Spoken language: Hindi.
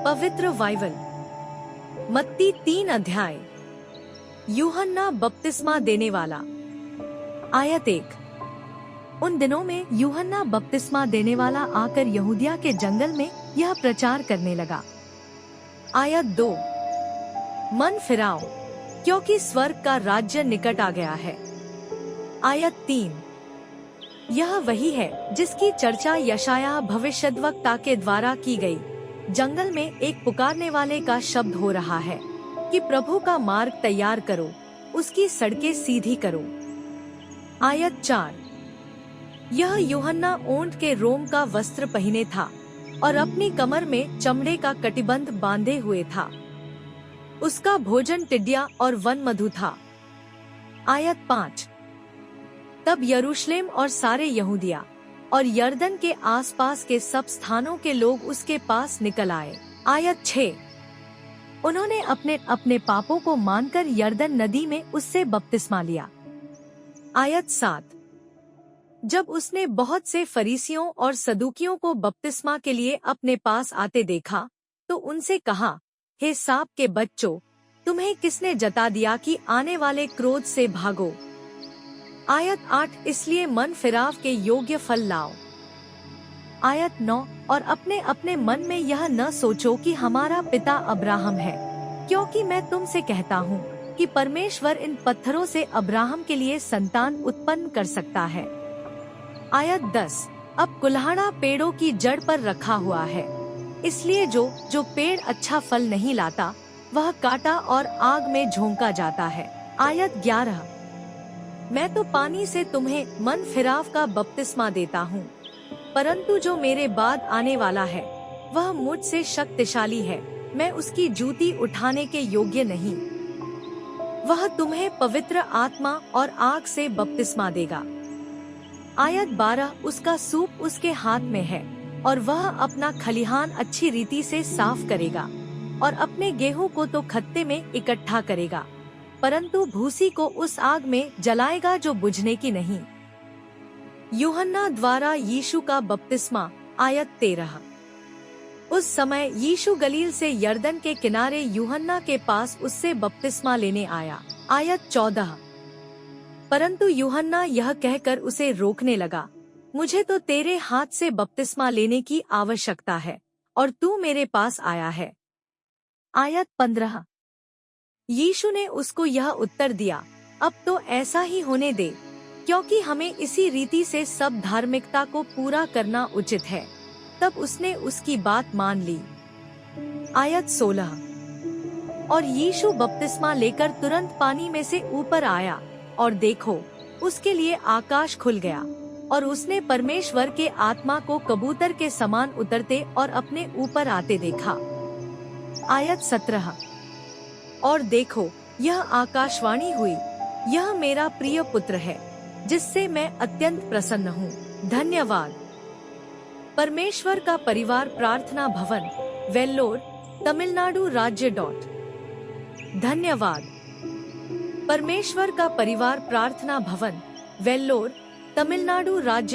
पवित्र बाइबल। मत्ती 3 अध्याय। यूहन्ना बपतिस्मा देने वाला। आयत 1। उन दिनों में यूहन्ना बपतिस्मा देने वाला आकर यहूदिया के जंगल में यह प्रचार करने लगा। आयत 2। मन फिराओ, क्योंकि स्वर्ग का राज्य निकट आ गया है। आयत 3। यह वही है जिसकी चर्चा यशायाह भविष्यद्वक्ता के द्वारा की गई। जंगल में एक पुकारने वाले का शब्द हो रहा है कि प्रभु का मार्ग तैयार करो, उसकी सड़कें सीधी करो। आयत 4। यह यूहन्ना ऊंट के रोम का वस्त्र पहने था और अपनी कमर में चमड़े का कटिबंध बांधे हुए था। उसका भोजन टिड्डियां और वन मधु था। आयत 5। तब यरूशलेम और सारे यहूदिया और यर्दन के आसपास के सब स्थानों के लोग उसके पास निकल आए। आयत 6। उन्होंने अपने अपने पापों को मानकर यर्दन नदी में उससे बपतिस्मा लिया। आयत 7। जब उसने बहुत से फरीसियों और सदूकियों को बपतिस्मा के लिए अपने पास आते देखा, तो उनसे कहा, हे सांप के बच्चों, तुम्हें किसने जता दिया कि आने वाले क्रोध से भागो। आयत 8। इसलिए मन फिराव के योग्य फल लाओ। आयत 9। और अपने अपने मन में यह न सोचो कि हमारा पिता अब्राहम है, क्योंकि मैं तुमसे कहता हूँ कि परमेश्वर इन पत्थरों से अब्राहम के लिए संतान उत्पन्न कर सकता है। आयत 10। अब कुल्हाड़ा पेड़ों की जड़ पर रखा हुआ है, इसलिए जो पेड़ अच्छा फल नहीं लाता, वह काटा और आग में झोंका जाता है। आयत 11। मैं तो पानी से तुम्हें मन फिराव का बपतिस्मा देता हूँ, परंतु जो मेरे बाद आने वाला है वह मुझसे शक्तिशाली है, मैं उसकी जूती उठाने के योग्य नहीं। वह तुम्हें पवित्र आत्मा और आग से बपतिस्मा देगा। आयत 12। उसका सूप उसके हाथ में है और वह अपना खलिहान अच्छी रीति से साफ करेगा और अपने गेहूं को तो खत्ते में इकट्ठा करेगा, परंतु भूसी को उस आग में जलाएगा जो बुझने की नहीं। यूहन्ना द्वारा यीशु का बपतिस्मा। आयत 13। उस समय यीशु गलील से यर्दन के किनारे यूहन्ना के पास उससे बपतिस्मा लेने आया। आयत 14। परंतु यूहन्ना यह कहकर उसे रोकने लगा, मुझे तो तेरे हाथ से बपतिस्मा लेने की आवश्यकता है और तू मेरे पास आया है। आयत 15। यीशु ने उसको यह उत्तर दिया, अब तो ऐसा ही होने दे, क्योंकि हमें इसी रीति से सब धार्मिकता को पूरा करना उचित है। तब उसने उसकी बात मान ली। आयत 16। और यीशु बपतिस्मा लेकर तुरंत पानी में से ऊपर आया, और देखो, उसके लिए आकाश खुल गया और उसने परमेश्वर के आत्मा को कबूतर के समान उतरते और अपने ऊपर आते देखा। आयत 17। और देखो, यह आकाशवाणी हुई, यह मेरा प्रिय पुत्र है, जिससे मैं अत्यंत प्रसन्न हूँ। धन्यवाद। परमेश्वर का परिवार प्रार्थना भवन, वेल्लोर, तमिलनाडु राज्य। धन्यवाद। परमेश्वर का परिवार प्रार्थना भवन, वेल्लोर, तमिलनाडु राज्य।